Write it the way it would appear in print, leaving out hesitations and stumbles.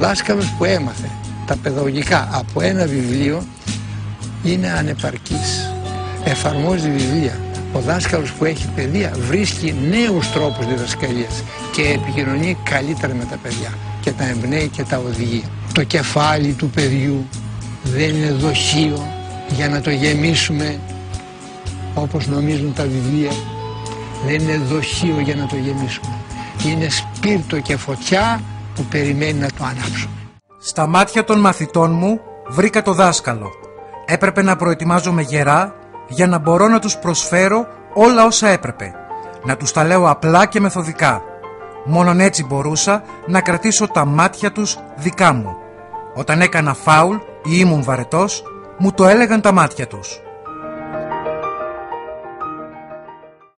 δάσκαλος που έμαθε τα παιδαγωγικά από ένα βιβλίο είναι ανεπαρκής. Εφαρμόζει βιβλία. Ο δάσκαλος που έχει παιδεία βρίσκει νέους τρόπους διδασκαλίας και επικοινωνεί καλύτερα με τα παιδιά και τα εμπνέει και τα οδηγεί. Το κεφάλι του παιδιού δεν είναι δοχείο για να το γεμίσουμε όπως νομίζουν τα βιβλία. Δεν είναι δοχείο για να το γεμίσουμε. Είναι σπίρτο και φωτιά που περιμένει να το ανάψουμε. Στα μάτια των μαθητών μου βρήκα το δάσκαλο. Έπρεπε να προετοιμάζομαι γερά για να μπορώ να τους προσφέρω όλα όσα έπρεπε. Να τους τα λέω απλά και μεθοδικά. Μόνον έτσι μπορούσα να κρατήσω τα μάτια τους δικά μου. Όταν έκανα φάουλ ή ήμουν βαρετός, μου το έλεγαν τα μάτια τους.